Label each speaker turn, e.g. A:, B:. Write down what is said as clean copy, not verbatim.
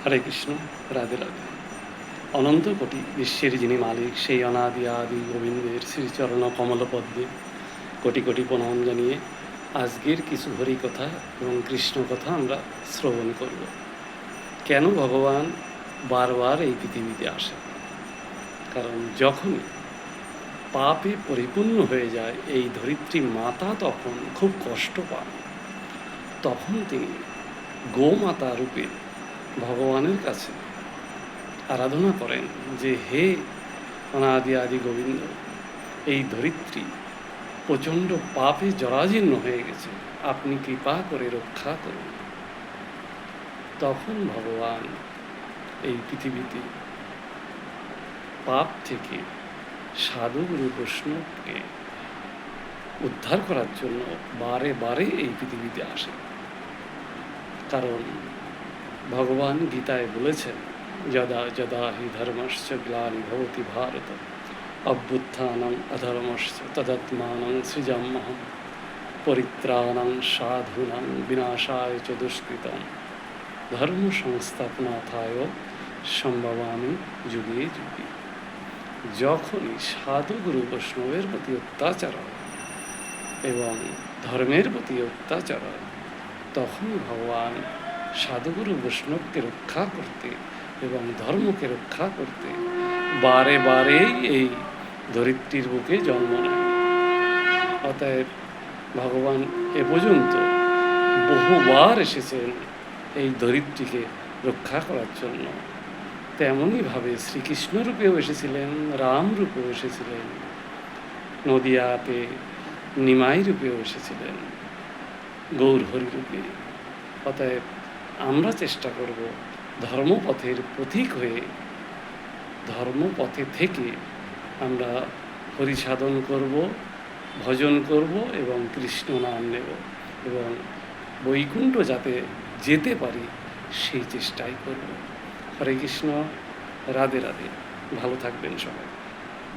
A: হরে কৃষ্ণ, রাধে রাধে। অনন্ত কোটি বিশ্বের যিনি মালিক, সেই অনাদি আদি গোবিন্দের শ্রীচরণ কমলপদ্মে কোটি কোটি প্রণাম জানিয়ে আজকের কিছু হরি কথা এবং কৃষ্ণ কথা আমরা শ্রবণ করব। কেন ভগবান বারবার এই পৃথিবীতে আসেন? কারণ যখনই পাপে পরিপূর্ণ হয়ে যায় এই ধরিত্রী মাতা, তখন খুব কষ্ট পান। তখন তিনি গোমাতা রূপে ভগবানের কাছে আরাধনা করেন যে, হে অনাদি আদি গোবিন্দ, এই ধরিত্রী প্রচণ্ড পাপে জরাজীর্ণ হয়ে গেছে, আপনি কৃপা করে রক্ষা করুন। তখন ভগবান এই পৃথিবীতে পাপ থেকে সাধুগুরু বৈষ্ণবকে উদ্ধার করার জন্য বারে বারে এই পৃথিবীতে আসেন। কারণ ভগবান গীতায় বলেছেন, যদা যদা হি ধর্মস্য গ্লানি ভবতি ভারত অভ্যুত্থানং অধর্মস্য তদাত্মানং সৃজাম্যহম পরিত্রাণং সাধূনাং বিনাশায় চ দুষ্কৃতম ধর্ম সংস্থাপনাথায় সম্ভবামি যুগে যুগে। যখনই সাধুগুরু বৈষ্ণবের প্রতি অত্যাচার হয় এবং ধর্মের প্রতি অত্যাচার হয়, তখন ভগবান সাধুগুরু বৈষ্ণবকে রক্ষা করতে এবং ধর্মকে রক্ষা করতে বারে বারেই এই ধরিত্রীর বুকে জন্ম নেয়। অতএব ভগবান এ পর্যন্ত বহুবার এসেছেন এই ধরিত্রীকে রক্ষা করার জন্য। তেমনইভাবে শ্রীকৃষ্ণ রূপেও এসেছিলেন, রাম রূপেও এসেছিলেন, নদিয়াতে নিমাই রূপেও এসেছিলেন, গৌরহরি রূপে। অতএব আমরা চেষ্টা করব ধর্মপথের পথিক হয়ে, ধর্মপথে থেকে আমরা হরিসাধন করব, ভজন করব এবং কৃষ্ণ নাম নেব এবং বৈকুণ্ঠ যাতে যেতে পারি সেই চেষ্টাই করব। হরে কৃষ্ণ, রাধে রাধে। ভালো থাকবেন সবাই।